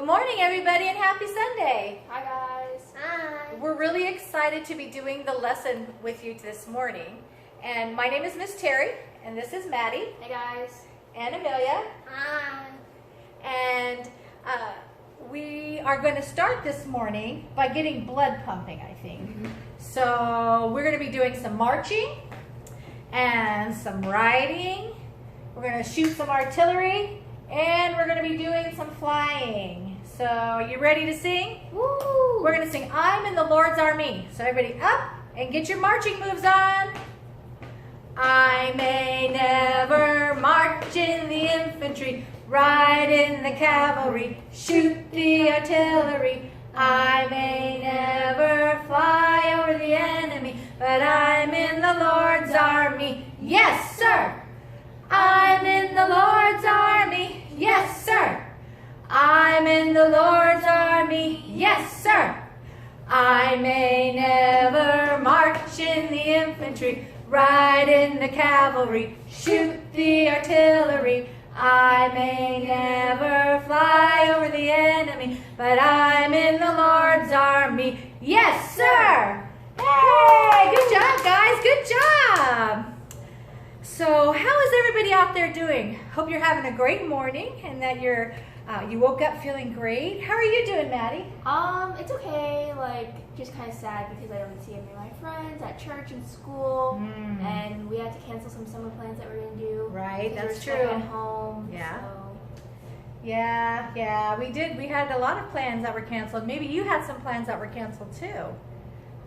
Good morning, everybody, and happy Sunday. Hi, guys. Hi. We're really excited to be doing the lesson with you this morning. And my name is Miss Terry, and this is Maddie. Hey, guys. And Amelia. Hi. And we are going to start this morning by getting blood pumping, I think. So we're going to be doing some marching and some riding. We're going to shoot some artillery. And we're going to be doing some flying. So, are you ready to sing? Woo! We're going to sing, I'm in the Lord's Army. So everybody up and get your marching moves on. I may never march in the infantry, ride in the cavalry, shoot the artillery. I may never fly over the enemy, but I'm in the Lord's army. Yes, sir! I'm in the Lord's army. Yes, sir. I'm in the Lord's army. Yes, sir. I may never march in the infantry, ride in the cavalry, shoot the artillery. I may never fly over the enemy, but I'm in the Lord's army. Yes, sir. Hey, good job, guys. Good job. So how is everybody out there doing? Hope you're having a great morning and that you woke up feeling great. How are you doing, Maddie? It's okay. Just kind of sad because I don't see any of my friends at church and school, and we had to cancel some summer plans that we were gonna do. Right, that's we're true. staying at home. Yeah. So. Yeah, we did. We had a lot of plans that were canceled. Maybe you had some plans that were canceled too.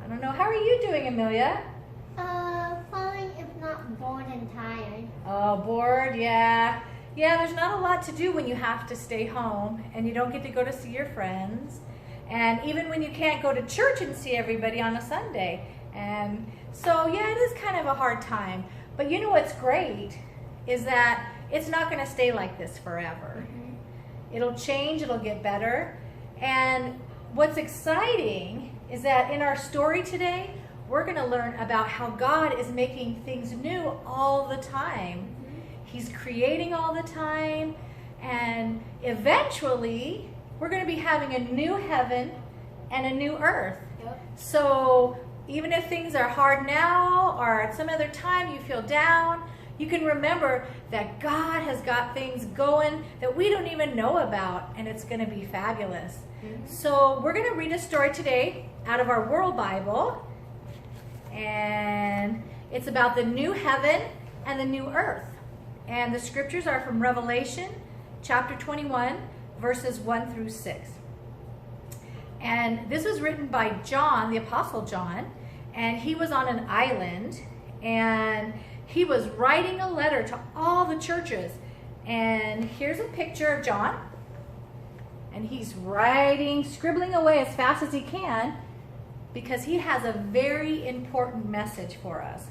I don't know. How are you doing, Amelia? Fine, if not bored and tired. Oh, bored, yeah. Yeah, there's not a lot to do when you have to stay home and you don't get to go to see your friends. And even when you can't go to church and see everybody on a Sunday. And so, yeah, it is kind of a hard time. But you know what's great is that it's not going to stay like this forever. It'll change, it'll get better. And what's exciting is that in our story today, we're going to learn about how God is making things new all the time. He's creating all the time, and eventually we're going to be having a new heaven and a new earth. Yep. So even if things are hard now or at some other time you feel down, you can remember that God has got things going that we don't even know about, and it's going to be fabulous. So we're going to read a story today out of our World Bible. And it's about the new heaven and the new earth. And the scriptures are from Revelation chapter 21, verses 1 through 6. And this was written by John, the Apostle John, and he was on an island, and he was writing a letter to all the churches. And here's a picture of John, and he's writing, scribbling away as fast as he can, because he has a very important message for us.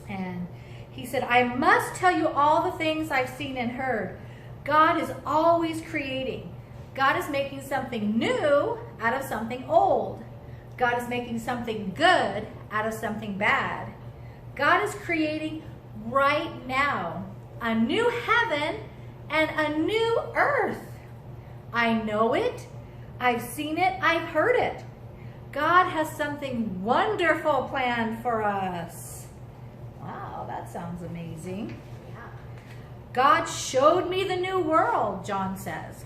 And he said, I must tell you all the things I've seen and heard. God is always creating. God is making something new out of something old. God is making something good out of something bad. God is creating right now a new heaven and a new earth. I know it. I've seen it. I've heard it. God has something wonderful planned for us. Wow, that sounds amazing. Yeah. God showed me the new world, John says.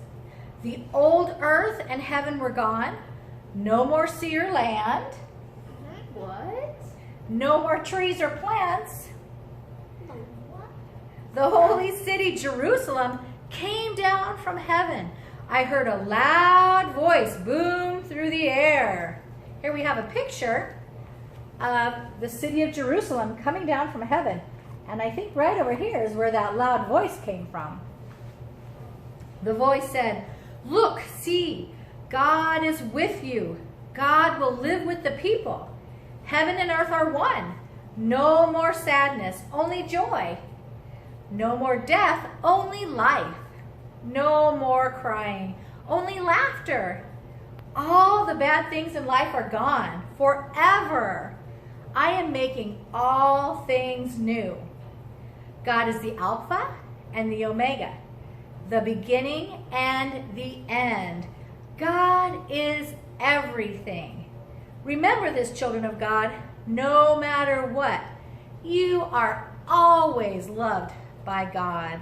The old earth and heaven were gone. No more sea or land. What? No more trees or plants. What? The holy city, Jerusalem, came down from heaven. I heard a loud voice boom through the air. Here we have a picture of the city of Jerusalem coming down from heaven. And I think right over here is where that loud voice came from. The voice said, look, see, God is with you. God will live with the people. Heaven and earth are one. No more sadness, only joy. No more death, only life. No more crying, only laughter. All the bad things in life are gone forever. I am making all things new. God is the Alpha and the Omega, the beginning and the end. God is everything. Remember this, children of God, no matter what, you are always loved by God.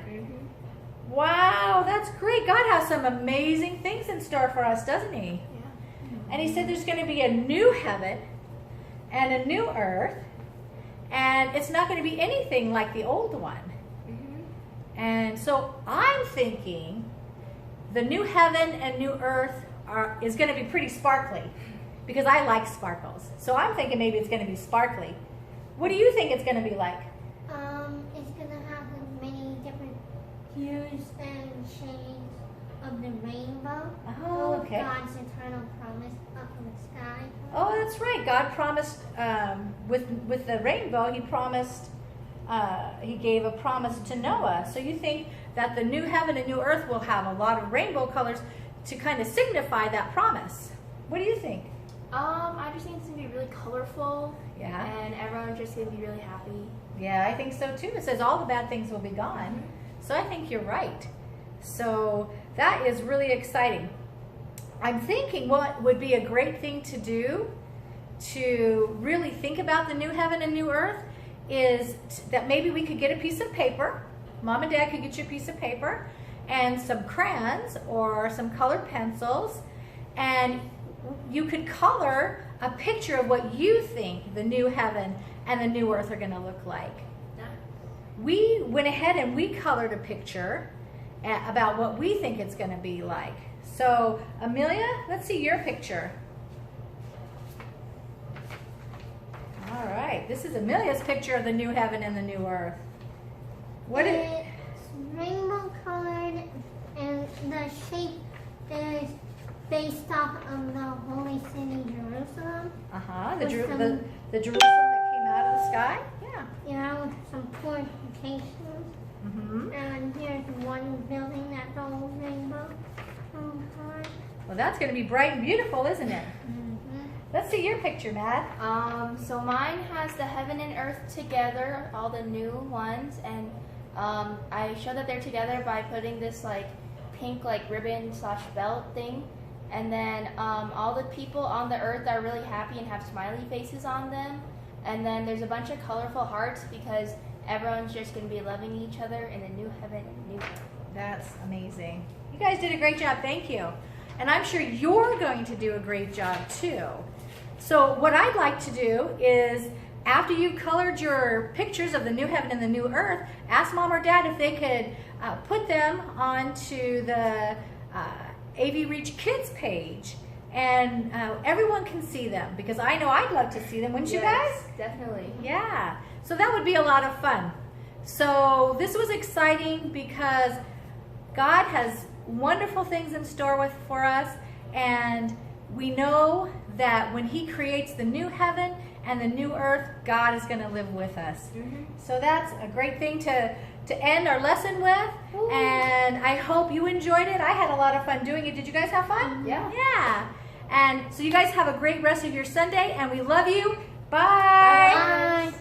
Wow, that's great. God has some amazing things in store for us, doesn't he? Yeah. And he said there's going to be a new heaven and a new earth, and it's not going to be anything like the old one. And so I'm thinking the new heaven and new earth is going to be pretty sparkly, because I like sparkles. So I'm thinking maybe it's going to be sparkly. What do you think it's going to be like? It's gonna have many different hues and shades of the rainbow. Oh, okay. God's eternal promise up in the sky. Oh, that's right. God promised with the rainbow. He promised. He gave a promise to Noah. So you think that the new heaven and new earth will have a lot of rainbow colors to kind of signify that promise. What do you think? I just think it's gonna be really colorful. Yeah. And everyone's just gonna be really happy. Yeah, I think so too. It says all the bad things will be gone. So I think you're right. So that is really exciting. I'm thinking what would be a great thing to do to really think about the new heaven and new earth is that maybe we could get a piece of paper. Mom and Dad could get you a piece of paper and some crayons or some colored pencils, and you could color a picture of what you think the new heaven and the new earth are going to look like. Yeah. We went ahead and we colored a picture about what we think it's going to be like. So, Amelia, let's see your picture. All right, this is Amelia's picture of the new heaven and the new earth. What is It's rainbow colored, and the shape is based off of the holy city Jerusalem. the With Jerusalem that came out of the sky? Yeah. Yeah, with some fortifications. And here's one building that's all rainbow. Well, that's going to be bright and beautiful, isn't it? Let's see your picture, Matt. So mine has the heaven and earth together, all the new ones, and I show that they're together by putting this like pink like ribbon / belt thing, and then all the people on the earth are really happy and have smiley faces on them, and then there's a bunch of colorful hearts because everyone's just going to be loving each other in the new heaven and new earth. That's amazing. You guys did a great job. Thank you. And I'm sure you're going to do a great job too. So what I'd like to do is, after you've colored your pictures of the new heaven and the new earth, ask Mom or Dad if they could put them onto the AV Reach Kids page, and everyone can see them, because I know I'd love to see them, wouldn't you guys? Definitely. Yeah, so that would be a lot of fun. So this was exciting because God has wonderful things in store for us, and we know that when He creates the new heaven and the new earth, God is going to live with us. So that's a great thing to end our lesson with. Ooh. And I hope you enjoyed it. I had a lot of fun doing it. Did you guys have fun? Yeah. Yeah. And so you guys have a great rest of your Sunday, and we love you. Bye. Bye.